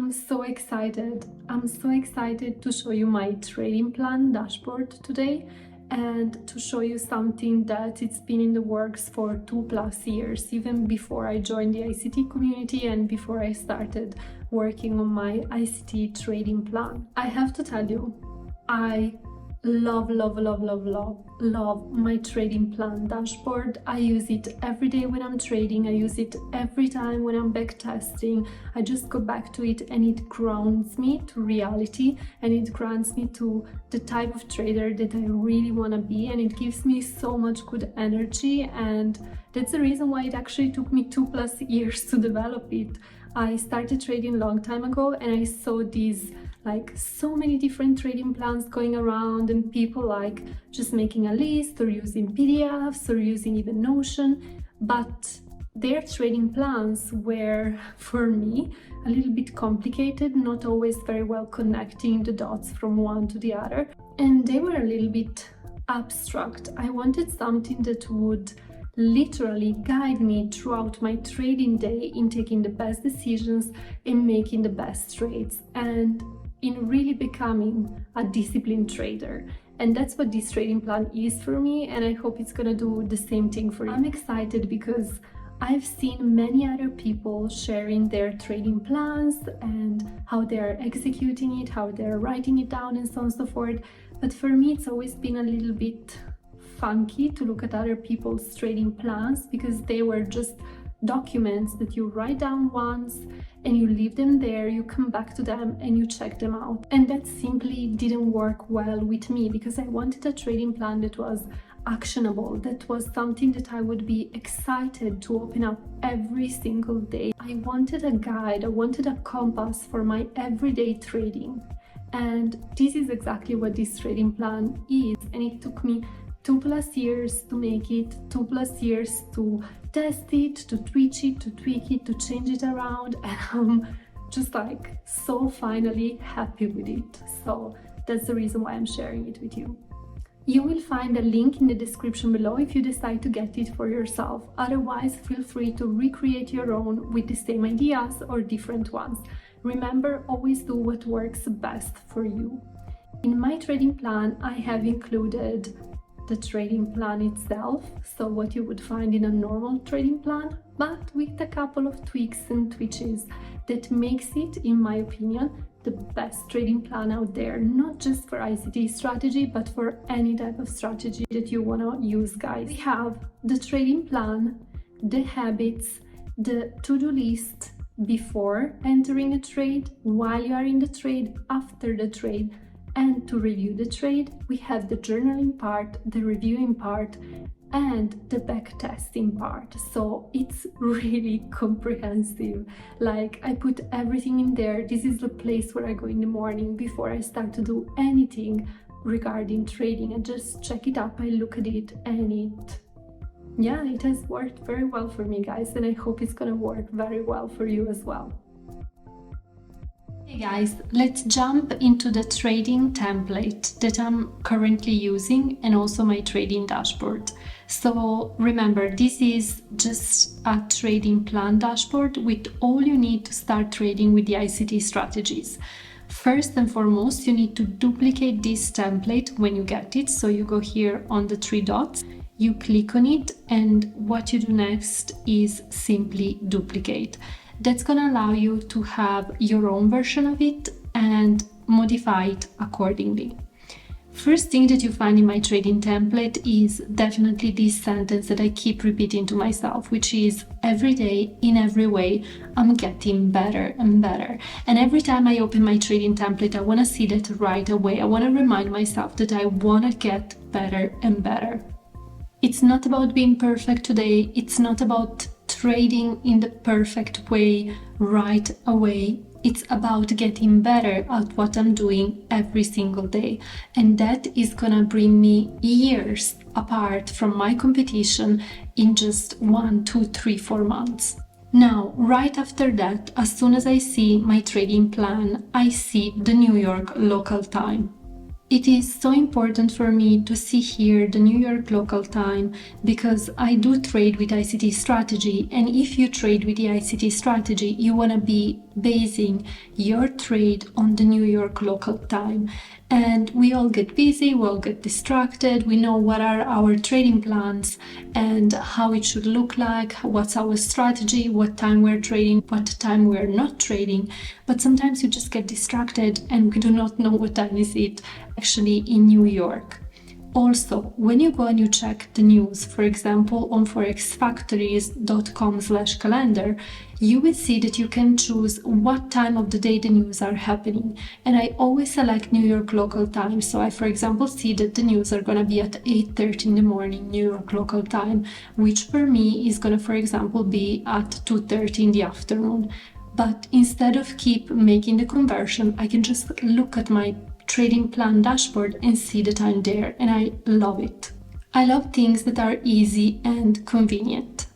I'm so excited. I'm so excited to show you my trading plan dashboard today and to show you something that it's been in the works for 2+ years, even before I joined the ICT community and before I started working on my ICT trading plan. I have to tell you, I love my trading plan dashboard. I use it every day when I'm trading. I use it every time when I'm back testing. I just go back to it and it grounds me to reality, and it grounds me to the type of trader that I really want to be, and it gives me so much good energy. And that's the reason why it actually took me 2+ years to develop it. I started trading a long time ago, and I saw these so many different trading plans going around, and people just making a list or using PDFs or using even Notion, but their trading plans were, for me, a little bit complicated, not always very well connecting the dots from one to the other, and they were a little bit abstract. I wanted something that would literally guide me throughout my trading day in taking the best decisions, in making the best trades, and in really becoming a disciplined trader. And that's what this trading plan is for me, and I hope it's gonna do the same thing for you. I'm excited because I've seen many other people sharing their trading plans and how they're executing it, how they're writing it down, and so on and so forth. But for me, it's always been a little bit funky to look at other people's trading plans, because they were just documents that you write down once and you leave them there, you come back to them and you check them out. And that simply didn't work well with me, because I wanted a trading plan that was actionable, that was something that I would be excited to open up every single day. I wanted a guide, I wanted a compass for my everyday trading. And this is exactly what this trading plan is. And it took me 2+ years to make it, 2+ years to test it, to tweak it, to change it around, and I'm just so finally happy with it. So that's the reason why I'm sharing it with you. You will find a link in the description below if you decide to get it for yourself. Otherwise, feel free to recreate your own with the same ideas or different ones. Remember, always do what works best for you. In my trading plan, I have included the trading plan itself, so what you would find in a normal trading plan, but with a couple of tweaks and twitches that makes it, in my opinion, the best trading plan out there, not just for ICT strategy, but for any type of strategy that you want to use, guys. We have the trading plan, the habits, the to-do list before entering a trade, while you are in the trade, after the trade, and to review the trade. We have the journaling part, the reviewing part, and the back testing part. So it's really comprehensive. I put everything in there. This is the place where I go in the morning before I start to do anything regarding trading. I just check it up, I look at it, and it has worked very well for me, guys, and I hope it's gonna work very well for you as well. Hey guys, let's jump into the trading template that I'm currently using, and also my trading dashboard. So remember, this is just a trading plan dashboard with all you need to start trading with the ICT strategies. First and foremost, you need to duplicate this template when you get it. So you go here on the 3 dots, you click on it, and what you do next is simply duplicate. That's going to allow you to have your own version of it and modify it accordingly. First thing that you find in my trading template is definitely this sentence that I keep repeating to myself, which is every day, in every way, I'm getting better and better. And every time I open my trading template, I want to see that right away. I want to remind myself that I want to get better and better. It's not about being perfect today. It's not about trading in the perfect way right away. It's about getting better at what I'm doing every single day. And that is gonna bring me years apart from my competition in just 1, 2, 3, 4 months. Now, right after that, as soon as I see my trading plan, I see the New York local time. It is so important for me to see here the New York local time because I do trade with ICT Strategy, and if you trade with the ICT Strategy, you want to be basing your trade on the New York local time. And we all get busy, we all get distracted, we know what are our trading plans and how it should look like, what's our strategy, what time we're trading, what time we're not trading. But sometimes you just get distracted and we do not know what time is it actually in New York. Also, when you go and you check the news, for example, on forexfactories.com/calendar, you will see that you can choose what time of the day the news are happening. And I always select New York local time. So I, for example, see that the news are going to be at 8:30 in the morning, New York local time, which for me is going to, for example, be at 2:30 in the afternoon. But instead of keep making the conversion, I can just look at my trading plan dashboard and see that I'm there, and I love it. I love things that are easy and convenient.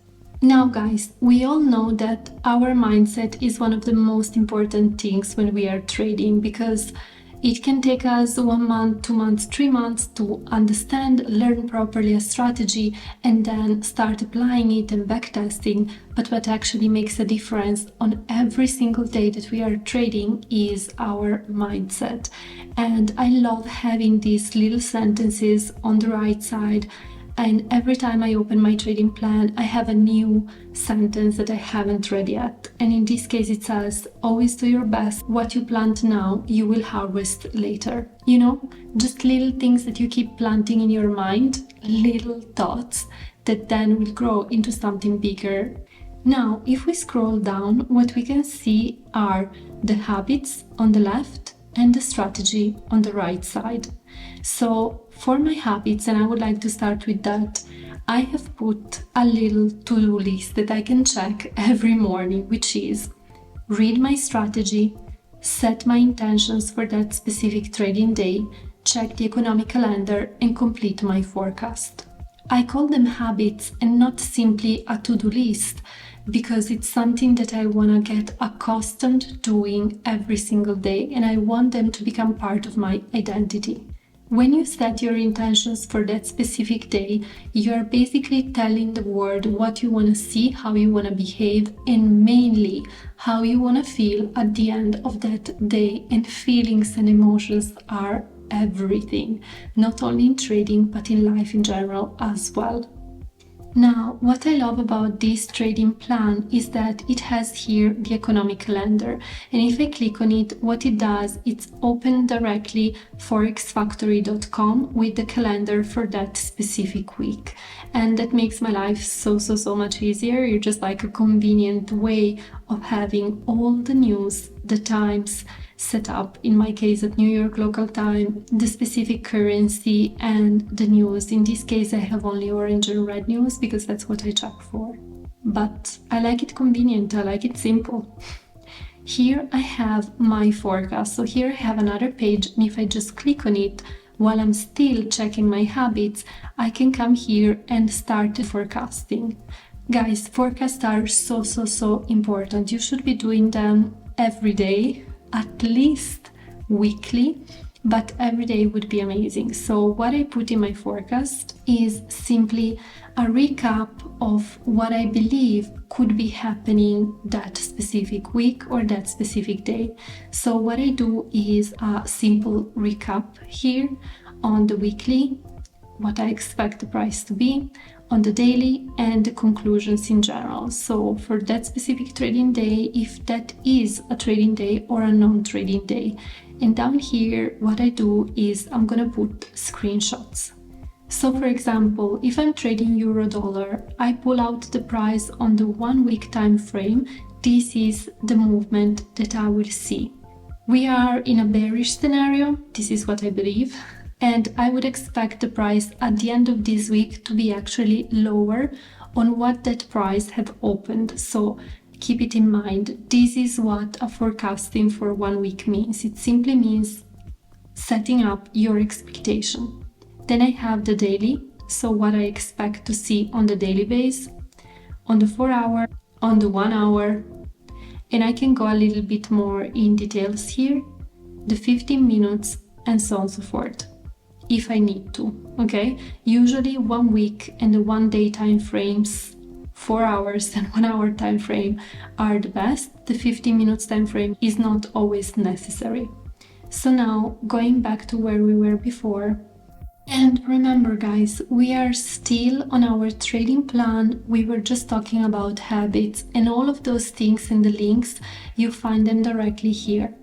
Now guys, we all know that our mindset is one of the most important things when we are trading because it can take us 1 month, 2 months, 3 months to understand, learn properly a strategy, and then start applying it and backtesting. But what actually makes a difference on every single day that we are trading is our mindset. And I love having these little sentences on the right side. And every time I open my trading plan, I have a new sentence that I haven't read yet. And in this case, it says, always do your best. What you plant now, you will harvest later. You know, just little things that you keep planting in your mind, little thoughts that then will grow into something bigger. Now, if we scroll down, what we can see are the habits on the left and the strategy on the right side. So for my habits, and I would like to start with that, I have put a little to-do list that I can check every morning, which is read my strategy, set my intentions for that specific trading day, check the economic calendar, and complete my forecast. I call them habits and not simply a to-do list because it's something that I want to get accustomed doing every single day, and I want them to become part of my identity. When you set your intentions for that specific day, you are basically telling the world what you want to see, how you want to behave, and mainly how you want to feel at the end of that day. And feelings and emotions are everything, not only in trading, but in life in general as well. Now, what I love about this trading plan is that it has here the economic calendar. And if I click on it, what it does, it's open directly forexfactory.com with the calendar for that specific week. And that makes my life so much easier. You're just like a convenient way of having all the news, the times, set up, in my case at New York local time, the specific currency and the news. In this case, I have only orange and red news because that's what I check for. But I like it convenient, I like it simple. Here I have my forecast. So here I have another page, and if I just click on it, while I'm still checking my habits, I can come here and start forecasting. Guys, forecasts are so important. You should be doing them every day, at least weekly, but every day would be amazing. So what I put in my forecast is simply a recap of what I believe could be happening that specific week or that specific day. So what I do is a simple recap here on the weekly, what I expect the price to be, on the daily, and the conclusions in general. So for that specific trading day, if that is a trading day or a non-trading day. And down here, what I do is I'm gonna put screenshots. So for example, if I'm trading euro dollar, I pull out the price on the 1 week time frame. This is the movement that I will see. We are in a bearish scenario, this is what I believe. And I would expect the price at the end of this week to be actually lower on what that price have opened. So keep it in mind. This is what a forecasting for 1 week means. It simply means setting up your expectation. Then I have the daily. So what I expect to see on the daily base, on the 4 hour, on the 1 hour. And I can go a little bit more in details here. The 15 minutes, and so on and so forth, if I need to, okay? Usually 1 week and the 1 day time frames, 4 hours and 1 hour time frame are the best. The 15 minutes time frame is not always necessary. So now going back to where we were before, and remember guys, we are still on our trading plan. We were just talking about habits, and all of those things in the links, you find them directly here.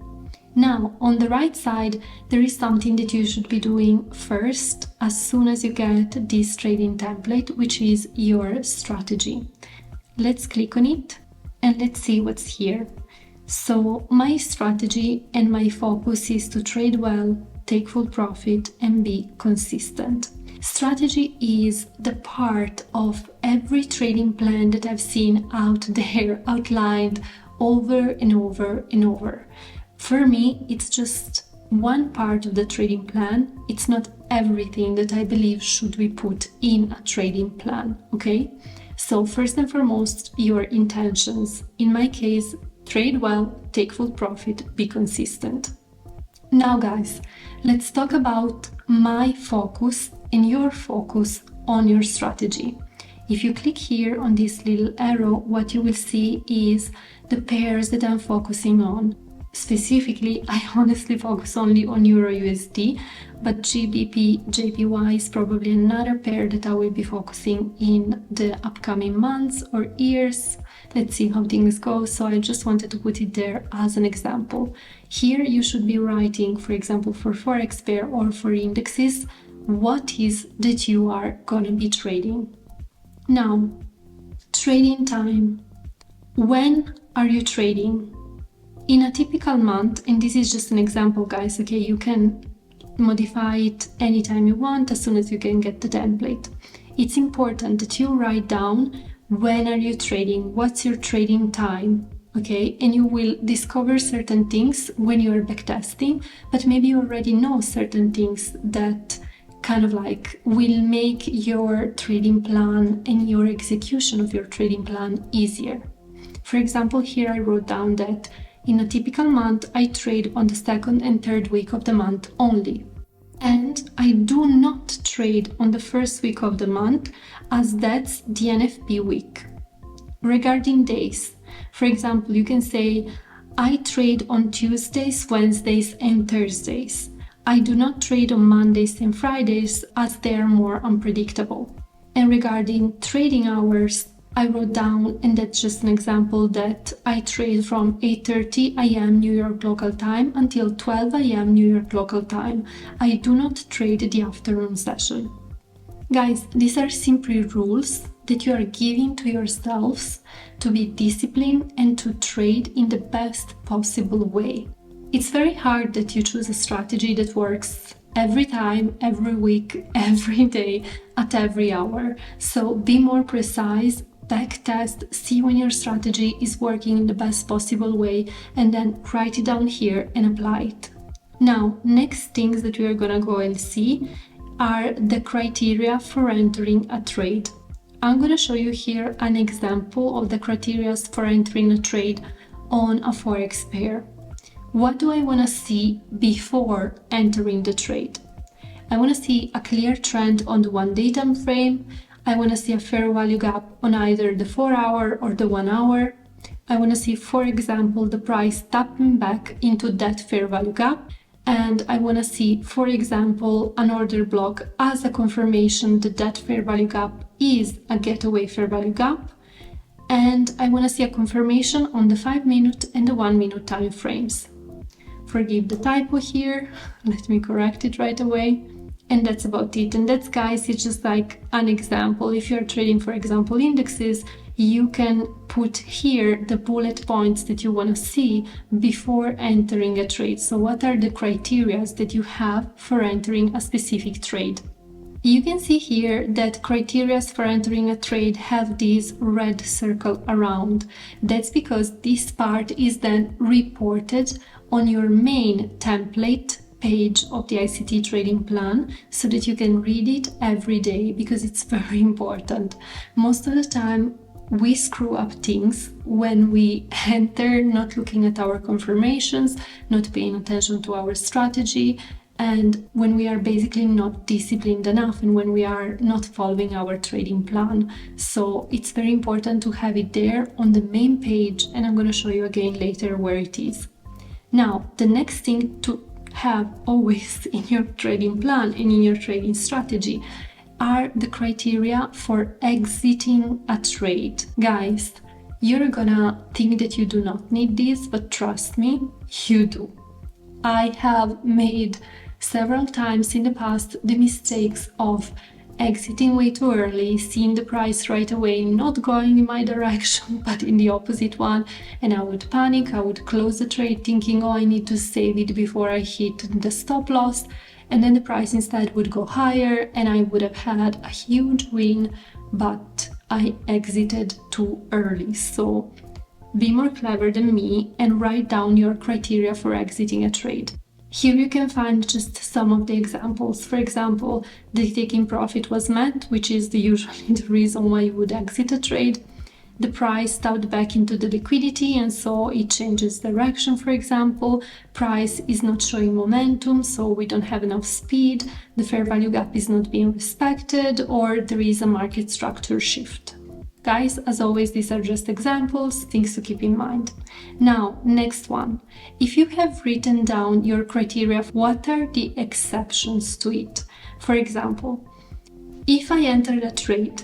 Now, on the right side, there is something that you should be doing first as soon as you get this trading template, which is your strategy. Let's click on it and let's see what's here. So my strategy and my focus is to trade well, take full profit, and be consistent. Strategy is the part of every trading plan that I've seen out there outlined over and over and over. For me, it's just one part of the trading plan. It's not everything that I believe should be put in a trading plan, okay? So first and foremost, your intentions. In my case, trade well, take full profit, be consistent. Now guys, let's talk about my focus and your focus on your strategy. If you click here on this little arrow, what you will see is the pairs that I'm focusing on. Specifically, I honestly focus only on Euro USD, but GBP, JPY is probably another pair that I will be focusing in the upcoming months or years. Let's see how things go. So I just wanted to put it there as an example. Here you should be writing, for example, for Forex pair or for indexes, what is that you are gonna be trading. Now, trading time. When are you trading? In a typical month, and this is just an example guys, okay, you can modify it anytime you want as soon as you can get the template. It's important that you write down when are you trading, what's your trading time, okay, and you will discover certain things when you are backtesting, but maybe you already know certain things that kind of like will make your trading plan and your execution of your trading plan easier. For example, here I wrote down that in a typical month, I trade on the 2nd and 3rd week of the month only. And I do not trade on the 1st week of the month, as that's the NFP week. Regarding days, for example, you can say, I trade on Tuesdays, Wednesdays, and Thursdays. I do not trade on Mondays and Fridays, as they are more unpredictable. And regarding trading hours, I wrote down, and that's just an example, that I trade from 8:30 a.m. New York local time until 12 a.m. New York local time. I do not trade the afternoon session. Guys, these are simply rules that you are giving to yourselves to be disciplined and to trade in the best possible way. It's very hard that you choose a strategy that works every time, every week, every day, at every hour. So be more precise, backtest, see when your strategy is working in the best possible way, and then write it down here and apply it. Now, next things that we are gonna go and see are the criteria for entering a trade. I'm gonna show you here an example of the criteria for entering a trade on a Forex pair. What do I wanna see before entering the trade? I wanna see a clear trend on the 1 day time frame. I want to see a fair value gap on either the 4 hour or the 1 hour. I want to see, for example, the price tapping back into that fair value gap. And I want to see, for example, an order block as a confirmation that that fair value gap is a getaway fair value gap. And I want to see a confirmation on the 5-minute and the 1-minute time frames. Forgive the typo here. Let me correct it right away. And that's about it. And that's, guys, it's just like an example. If you're trading, for example, indexes, you can put here the bullet points that you want to see before entering a trade. So what are the criteria that you have for entering a specific trade? You can see here that criteria for entering a trade have this red circle around. That's because this part is then reported on your main template page of the ICT Trading Plan, so that you can read it every day, because it's very important. Most of the time we screw up things when we enter, not looking at our confirmations, not paying attention to our strategy, and when we are basically not disciplined enough and when we are not following our trading plan. So it's very important to have it there on the main page, and I'm going to show you again later where it is. Now, the next thing to have always in your trading plan and in your trading strategy are the criteria for exiting a trade. Guys, you're gonna think that you do not need this, but trust me, you do. I have made several times in the past the mistakes of exiting way too early, seeing the price right away, not going in my direction, but in the opposite one, and I would panic. I would close the trade thinking, oh, I need to save it before I hit the stop loss, and then the price instead would go higher and I would have had a huge win, but I exited too early. So be more clever than me and write down your criteria for exiting a trade. Here you can find just some of the examples. For example, the taking profit was met, which is usually the reason why you would exit a trade. The price tapped back into the liquidity and so it changes direction, for example. Price is not showing momentum, so we don't have enough speed. The fair value gap is not being respected, or there is a market structure shift. Guys, as always, these are just examples, things to keep in mind. Now, next one. If you have written down your criteria, what are the exceptions to it? For example, if I entered a trade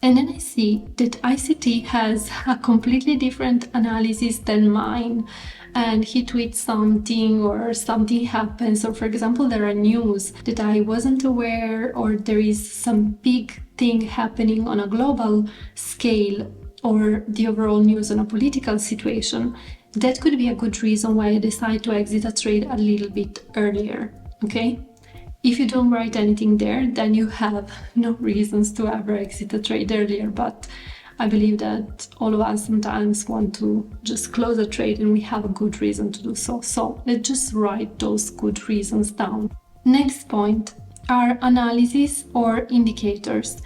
and then I see that ICT has a completely different analysis than mine, and he tweets something or something happens, or for example there are news that I wasn't aware, or there is some big thing happening on a global scale, or the overall news on a political situation, that could be a good reason why I decide to exit a trade a little bit earlier, okay? If you don't write anything there, then you have no reasons to ever exit a trade earlier, but I believe that all of us sometimes want to just close a trade and we have a good reason to do so. So let's just write those good reasons down. Next point are analysis or indicators.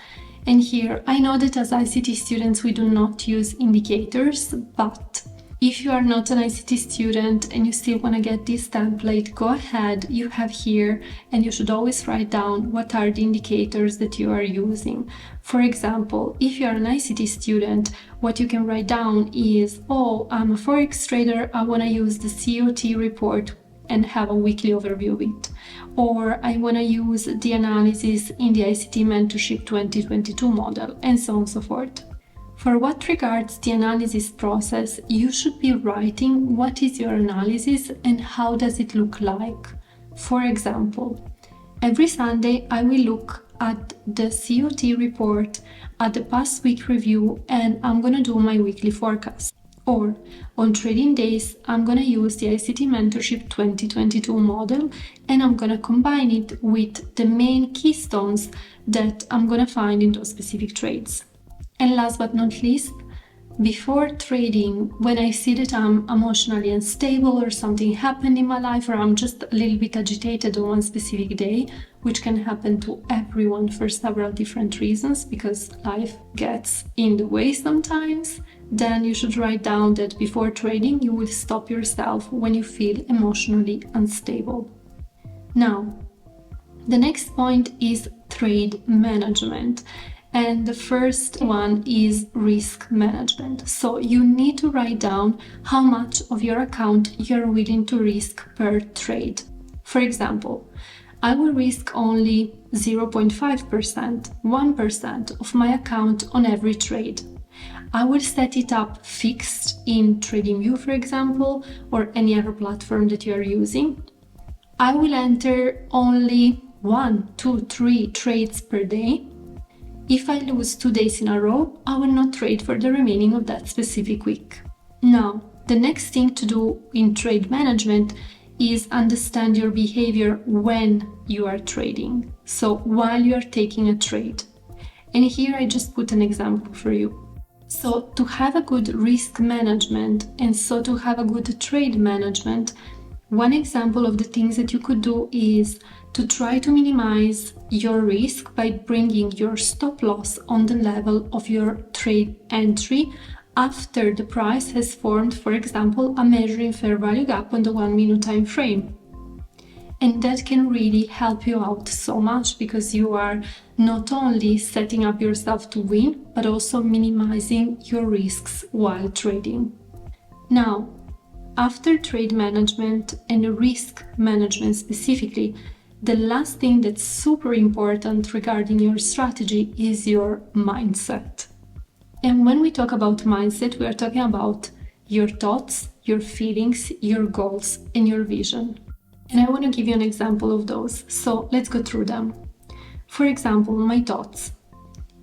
And here, I know that as ICT students, we do not use indicators, but if you are not an ICT student and you still want to get this template, go ahead, you have here, and you should always write down what are the indicators that you are using. For example, if you are an ICT student, what you can write down is, oh, I'm a Forex trader, I want to use the COT report and have a weekly overview of it. Or I want to use the analysis in the ICT Mentorship 2022 model, and so on and so forth. For what regards the analysis process, you should be writing what is your analysis and how does it look like. For example, every Sunday I will look at the COT report, at the past week review, and I'm going to do my weekly forecast. Or on trading days, I'm going to use the ICT Mentorship 2022 model and I'm going to combine it with the main keystones that I'm going to find in those specific trades. And last but not least, before trading, when I see that I'm emotionally unstable or something happened in my life, or I'm just a little bit agitated on one specific day, which can happen to everyone for several different reasons because life gets in the way sometimes, then you should write down that before trading, you will stop yourself when you feel emotionally unstable. Now, the next point is trade management. And the first one is risk management. So you need to write down how much of your account you're willing to risk per trade. For example, I will risk only 0.5%, 1% of my account on every trade. I will set it up fixed in TradingView, for example, or any other platform that you are using. I will enter only 1, 2, 3 trades per day. If I lose 2 days in a row, I will not trade for the remaining of that specific week. Now, the next thing to do in trade management is understand your behavior when you are trading. So while you are taking a trade. And here I just put an example for you. So to have a good risk management and so to have a good trade management, one example of the things that you could do is to try to minimize your risk by bringing your stop loss on the level of your trade entry after the price has formed, for example, a measuring fair value gap on the 1 minute time frame. And that can really help you out so much, because you are not only setting up yourself to win, but also minimizing your risks while trading. Now, after trade management and risk management specifically, the last thing that's super important regarding your strategy is your mindset. And when we talk about mindset, we are talking about your thoughts, your feelings, your goals, and your vision. And I want to give you an example of those. So let's go through them. For example, my thoughts.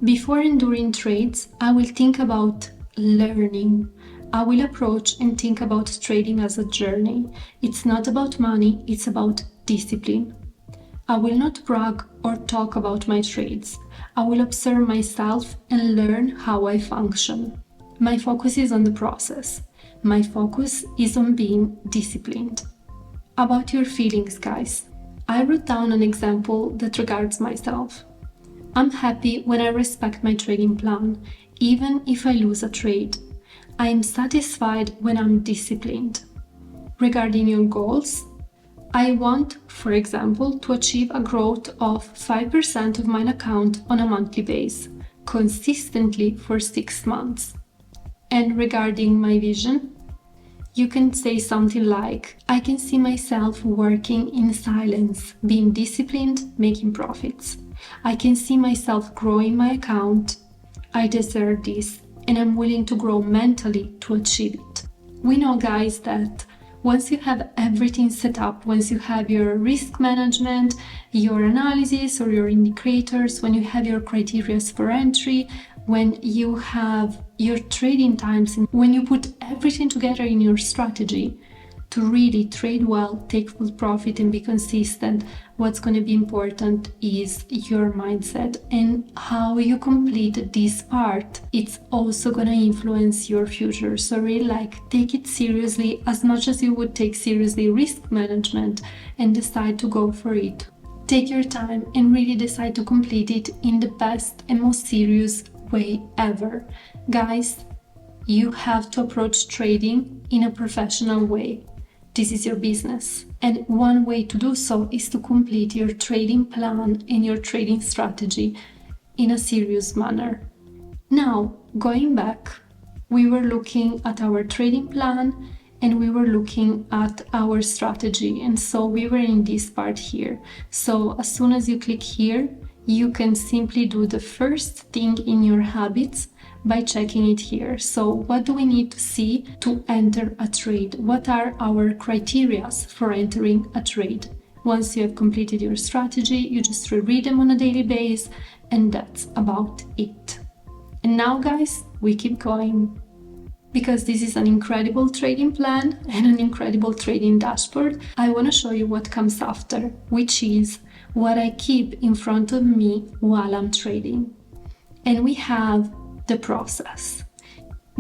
Before and during trades, I will think about learning. I will approach and think about trading as a journey. It's not about money, it's about discipline. I will not brag or talk about my trades. I will observe myself and learn how I function. My focus is on the process. My focus is on being disciplined. About your feelings, guys. I wrote down an example that regards myself. I'm happy when I respect my trading plan, even if I lose a trade. I am satisfied when I'm disciplined. Regarding your goals, I want, for example, to achieve a growth of 5% of my account on a monthly basis, consistently for 6 months. And regarding my vision, you can say something like, I can see myself working in silence, being disciplined, making profits. I can see myself growing my account. I deserve this, and I'm willing to grow mentally to achieve it. We know, guys, that once you have everything set up, once you have your risk management, your analysis or your indicators, when you have your criteria for entry, when you have your trading times, and when you put everything together in your strategy to really trade well, take full profit and be consistent, what's going to be important is your mindset and how you complete this part. It's also going to influence your future. So really, take it seriously as much as you would take seriously risk management and decide to go for it. Take your time and really decide to complete it in the best and most serious way ever. Guys, you have to approach trading in a professional way. This is your business, and one way to do so is to complete your trading plan and your trading strategy in a serious manner. Now, going back, we were looking at our trading plan and we were looking at our strategy, and so we were in this part here. So as soon as you click here, you can simply do the first thing in your habits by checking it here. So what do we need to see to enter a trade? What are our criteria for entering a trade? Once you have completed your strategy, you just reread them on a daily basis, and that's about it. And now, guys, we keep going, because this is an incredible trading plan and an incredible trading dashboard. I want to show you what comes after, which is what I keep in front of me while I'm trading. And we have the process.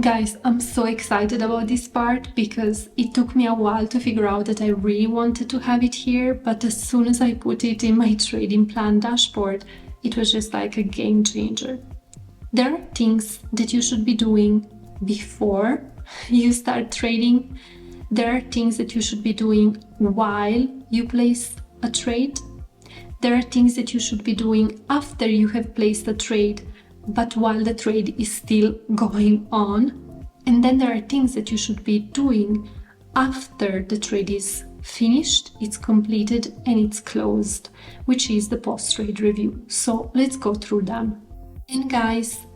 Guys, I'm so excited about this part because it took me a while to figure out that I really wanted to have it here, but as soon as I put it in my trading plan dashboard, it was just like a game changer. There are things that you should be doing before you start trading. There are things that you should be doing while you place a trade. There are things that you should be doing after you have placed a trade, but while the trade is still going on. And then there are things that you should be doing after the trade is finished, it's completed, and it's closed, which is the post-trade review. So let's go through them. And guys,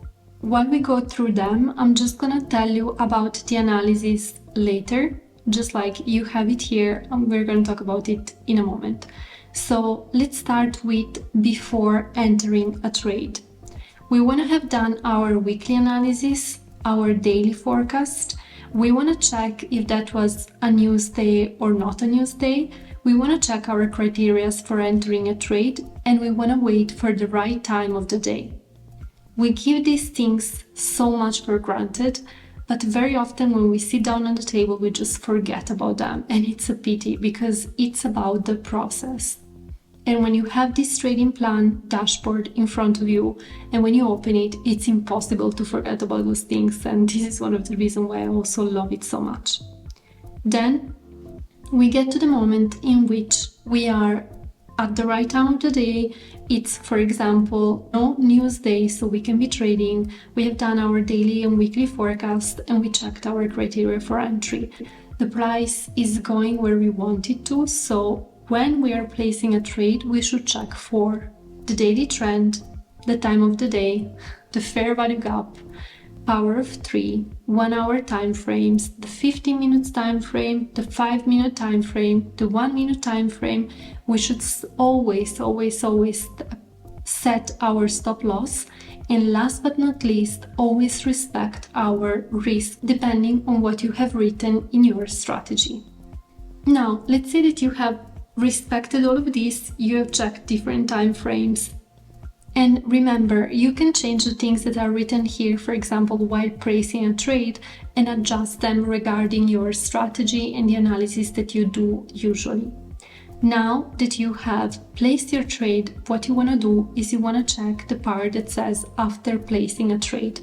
while we go through them, I'm just gonna tell you about the analysis later, just like you have it here, and we're gonna talk about it in a moment. So let's start with before entering a trade. We want to have done our weekly analysis, our daily forecast. We want to check if that was a news day or not a news day. We want to check our criteria for entering a trade, and we want to wait for the right time of the day. We give these things so much for granted, but very often when we sit down on the table, we just forget about them, and it's a pity because it's about the process. And when you have this trading plan dashboard in front of you, and when you open it, it's impossible to forget about those things. And this is one of the reasons why I also love it so much. Then we get to the moment in which we are at the right time of the day. It's, for example, no news day, so we can be trading. We have done our daily and weekly forecast, and we checked our criteria for entry. The price is going where we want it to, so when we are placing a trade, we should check for the daily trend, the time of the day, the fair value gap, power of 3, 1 hour time frames, the 15 minutes time frame, the 5-minute time frame, the 1-minute time frame. We should always set our stop loss, and last but not least, always respect our risk depending on what you have written in your strategy. Now, let's say that you have respected all of this, you have checked different time frames. And remember, you can change the things that are written here, for example, while placing a trade, and adjust them regarding your strategy and the analysis that you do usually. Now that you have placed your trade, what you want to do is you want to check the part that says after placing a trade.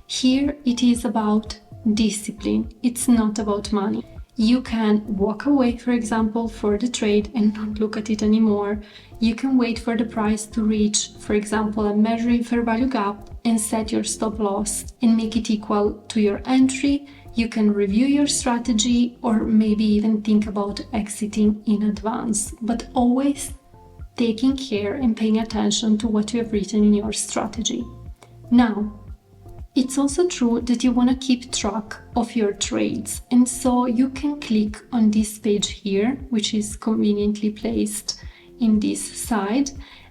Here it is about discipline, it's not about money. You can walk away, for example, for the trade and not look at it anymore. You can wait for the price to reach, for example, a measuring fair value gap and set your stop loss and make it equal to your entry. You can review your strategy or maybe even think about exiting in advance, but always taking care and paying attention to what you have written in your strategy. Now, it's also true that you want to keep track of your trades, and so you can click on this page here, which is conveniently placed in this side,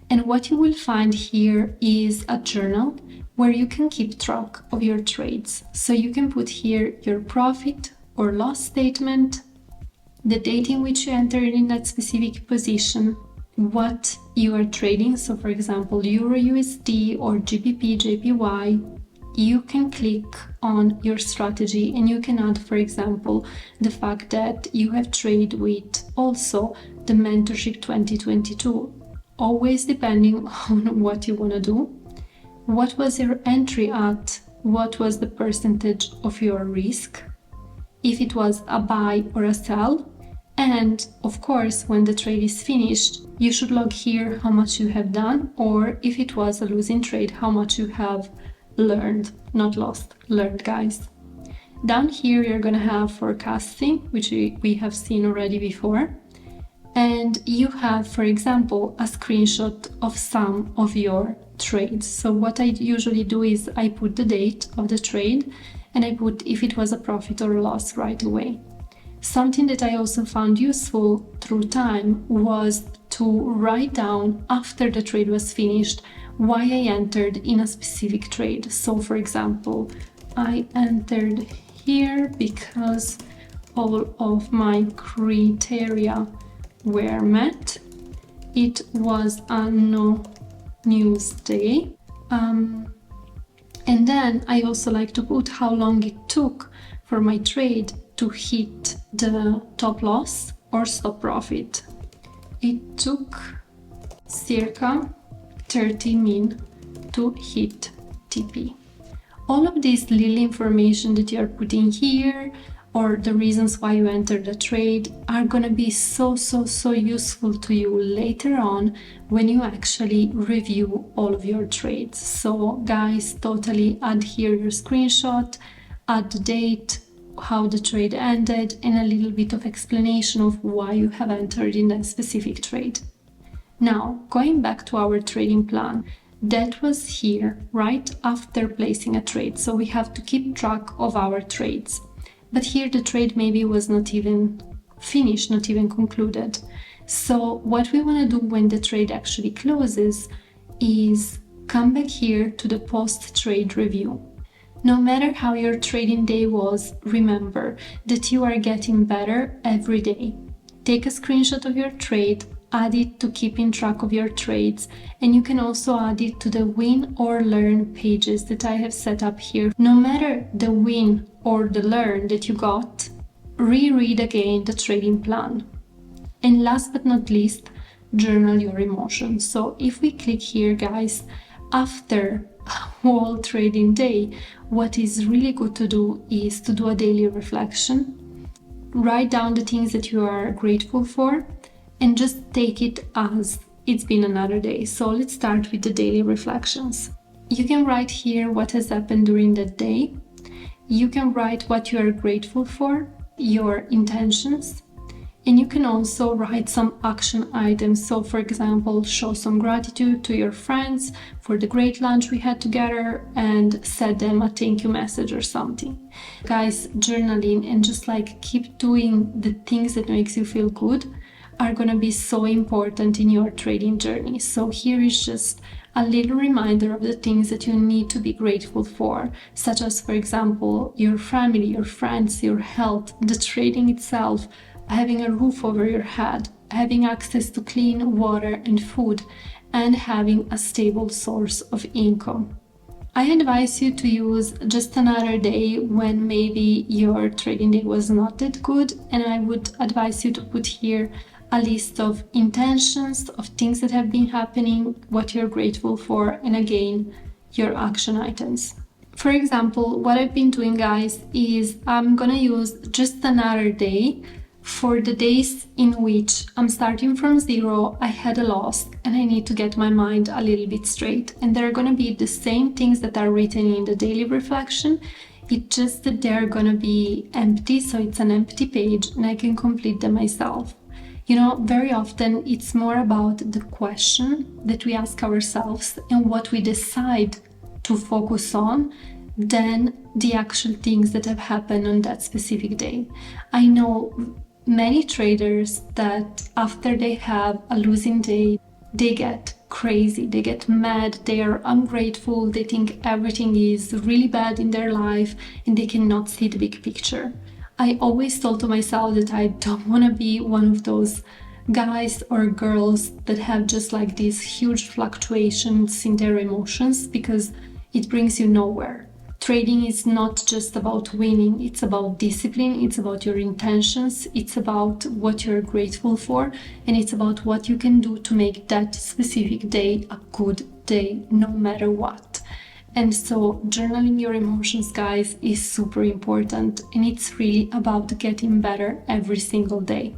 and what you will find here is a journal where you can keep track of your trades. So you can put here your profit or loss statement, the date in which you entered in that specific position, what you are trading, so for example Euro USD or GBP JPY. You can click on your strategy and you can add, for example, the fact that you have traded with also the Mentorship 2022, always depending on what you want to do. What was your entry at? What was the percentage of your risk? If it was a buy or a sell. And of course, when the trade is finished, you should log here how much you have done, or if it was a losing trade, how much you have learned, not lost, learned, guys. Down here you're gonna have forecasting, which we have seen already before, and you have, for example, a screenshot of some of your trades. So what I usually do is I put the date of the trade and I put if it was a profit or a loss right away. Something that I also found useful through time was to write down after the trade was finished why I entered in a specific trade. So for example, I entered here because all of my criteria were met. It was a no news day. And then I also like to put how long it took for my trade to hit the top loss or stop profit. It took circa 30 min to hit TP. All of this little information that you are putting here, or the reasons why you entered the trade, are gonna be so useful to you later on when you actually review all of your trades. So guys, totally add here your screenshot, add the date, how the trade ended, and a little bit of explanation of why you have entered in that specific trade. Now, going back to our trading plan, that was here right after placing a trade, so we have to keep track of our trades. But here the trade maybe was not even finished, not even concluded. So what we want to do when the trade actually closes is come back here to the post-trade review. No matter how your trading day was, remember that you are getting better every day. Take a screenshot of your trade, add it to keeping track of your trades, and you can also add it to the win or learn pages that I have set up here. No matter the win or the learn that you got, reread again the trading plan. And last but not least, journal your emotions. So if we click here, guys, after a whole trading day, what is really good to do is to do a daily reflection. Write down the things that you are grateful for, and just take it as it's been another day. So let's start with the daily reflections. You can write here what has happened during that day. You can write what you are grateful for, your intentions, and you can also write some action items. So for example, show some gratitude to your friends for the great lunch we had together and send them a thank you message or something. Guys, journaling and just like keep doing the things that makes you feel good are gonna be so important in your trading journey. So here is just a little reminder of the things that you need to be grateful for, such as, for example, your family, your friends, your health, the trading itself, having a roof over your head, having access to clean water and food, and having a stable source of income. I advise you to use just another day when maybe your trading day was not that good, and I would advise you to put here a list of intentions, of things that have been happening, what you're grateful for, and again, your action items. For example, what I've been doing, guys, is I'm gonna use just another day for the days in which I'm starting from zero, I had a loss, and I need to get my mind a little bit straight. And they're gonna be the same things that are written in the daily reflection. It's just that they're gonna be empty, so it's an empty page, and I can complete them myself. You know, very often it's more about the question that we ask ourselves and what we decide to focus on than the actual things that have happened on that specific day. I know many traders that after they have a losing day, they get crazy, they get mad, they are ungrateful, they think everything is really bad in their life and they cannot see the big picture. I always told to myself that I don't want to be one of those guys or girls that have just like these huge fluctuations in their emotions, because it brings you nowhere. Trading is not just about winning, it's about discipline, it's about your intentions, it's about what you're grateful for, and it's about what you can do to make that specific day a good day, no matter what. And so journaling your emotions, guys, is super important, and it's really about getting better every single day.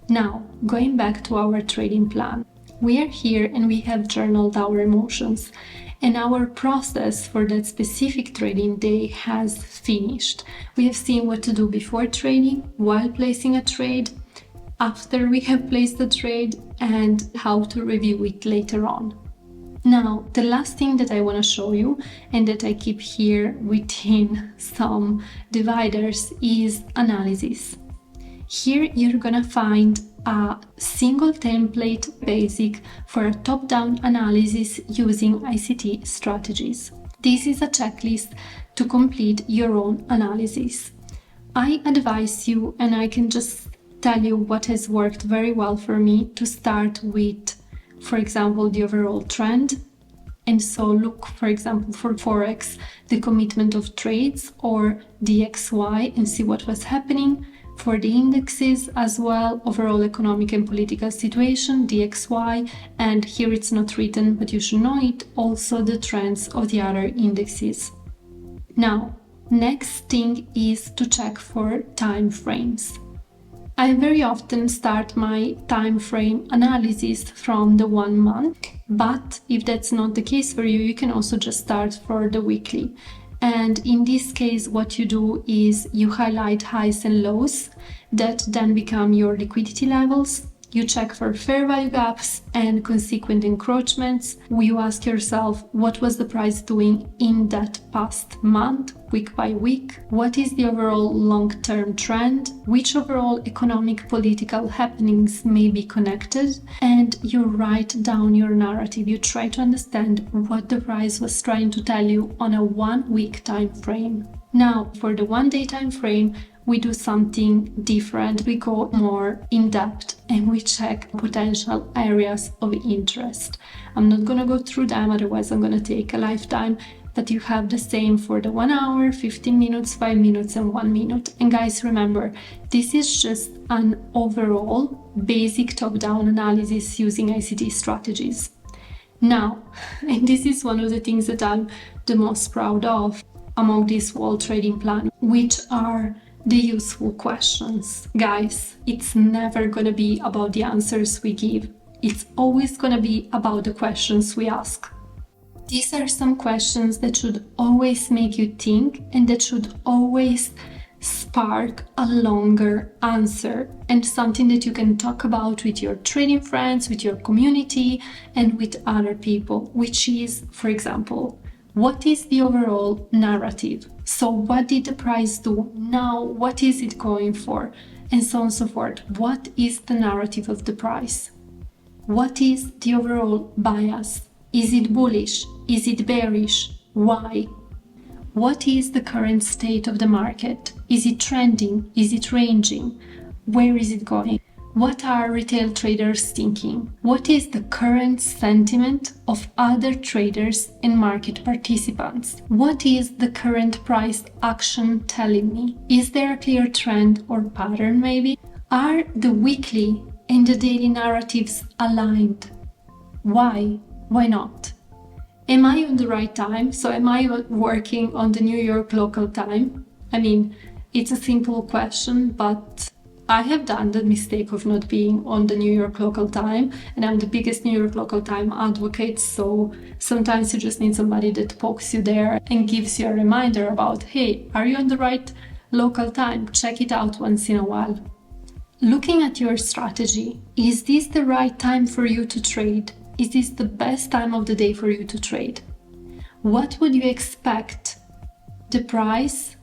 Now, going back to our trading plan, we are here and we have journaled our emotions, and our process for that specific trading day has finished. We have seen what to do before trading, while placing a trade, after we have placed the trade, and how to review it later on. Now, the last thing that I want to show you, and that I keep here within some dividers, is analysis. Here you're gonna find a single template basic for a top-down analysis using ICT strategies. This is a checklist to complete your own analysis. I advise you, and I can just tell you what has worked very well for me, to start with, for example, the overall trend. And so look, for example, for Forex, the commitment of trades, or DXY, and see what was happening. For the indexes as well, overall economic and political situation, DXY, and here it's not written, but you should know it, also the trends of the other indexes. Now, next thing is to check for time frames. I very often start my time frame analysis from the 1 month, but if that's not the case for you, you can also just start for the weekly. And in this case, what you do is you highlight highs and lows that then become your liquidity levels. You check for fair value gaps and consequent encroachments. You ask yourself, what was the price doing in that past month, week by week? What is the overall long-term trend? Which overall economic, political happenings may be connected? And you write down your narrative. You try to understand what the price was trying to tell you on a 1 week time frame. Now, for the 1 day time frame, we do something different. We go more in depth and we check potential areas of interest. I'm not going to go through them, otherwise I'm going to take a lifetime, but you have the same for the 1 hour, 15 minutes, 5 minutes, and 1 minute. And guys, remember, this is just an overall basic top-down analysis using ICT strategies. Now, and this is one of the things that I'm the most proud of among this whole trading plan, which are the useful questions. Guys, it's never gonna be about the answers we give. It's always gonna be about the questions we ask. These are some questions that should always make you think and that should always spark a longer answer and something that you can talk about with your trading friends, with your community, and with other people, which is, for example, what is the overall narrative? So what did the price do? Now, what is it going for? And so on and so forth. What is the narrative of the price? What is the overall bias? Is it bullish? Is it bearish? Why? What is the current state of the market? Is it trending? Is it ranging? Where is it going? What are retail traders thinking? What is the current sentiment of other traders and market participants? What is the current price action telling me? Is there a clear trend or pattern maybe? Are the weekly and the daily narratives aligned? Why? Why not? Am I on the right time? So am I working on the New York local time? I mean, it's a simple question, but I have done the mistake of not being on the New York local time, and I'm the biggest New York local time advocate, so sometimes you just need somebody that pokes you there and gives you a reminder about, hey, are you on the right local time? Check it out once in a while. Looking at your strategy, is this the right time for you to trade? Is this the best time of the day for you to trade? What would you expect the price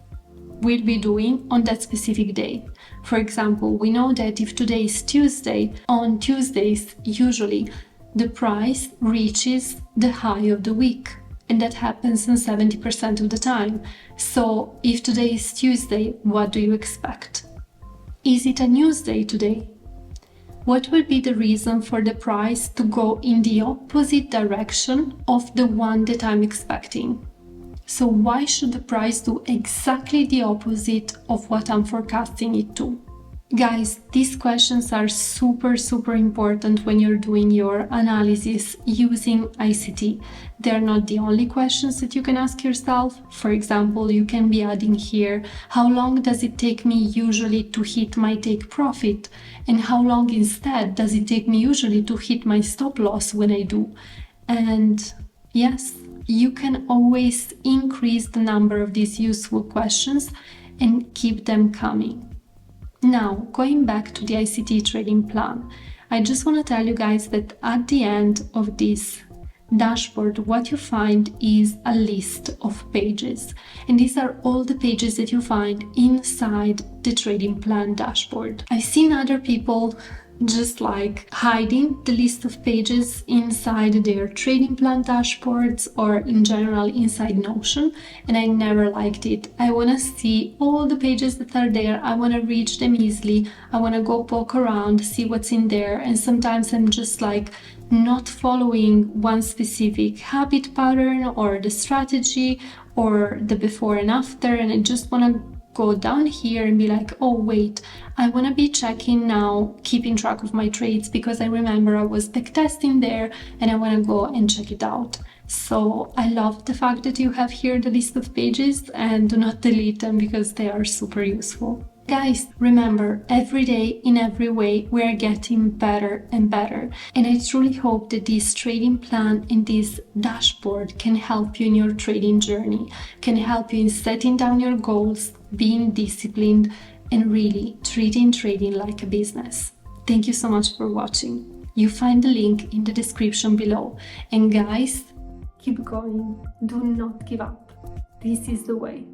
will be doing on that specific day? For example, we know that if today is Tuesday, on Tuesdays, usually the price reaches the high of the week. And that happens in 70% of the time. So if today is Tuesday, what do you expect? Is it a news day today? What will be the reason for the price to go in the opposite direction of the one that I'm expecting? So why should the price do exactly the opposite of what I'm forecasting it to? Guys, these questions are super important when you're doing your analysis using ICT. They're not the only questions that you can ask yourself. For example, you can be adding here, how long does it take me usually to hit my take profit? And how long instead does it take me usually to hit my stop loss when I do? And yes, you can always increase the number of these useful questions and keep them coming. Now, going back to the ICT trading plan, I just want to tell you guys that at the end of this dashboard, what you find is a list of pages. And these are all the pages that you find inside the trading plan dashboard. I've seen other people just like hiding the list of pages inside their trading plan dashboards or in general inside Notion, and I never liked it. I want to see all the pages that are there. I want to reach them easily. I want to go poke around, see what's in there, and sometimes I'm just like not following one specific habit pattern or the strategy or the before and after, and I just want to go down here and be like, oh wait, I want to be checking now, keeping track of my trades, because I remember I was backtesting there and I want to go and check it out. So I love the fact that you have here the list of pages, and do not delete them because they are super useful. Guys, remember, every day, in every way, we are getting better and better. And I truly hope that this trading plan and this dashboard can help you in your trading journey, can help you in setting down your goals, being disciplined, and really treating trading like a business. Thank you so much for watching. You find the link in the description below. And guys, keep going. Do not give up. This is the way.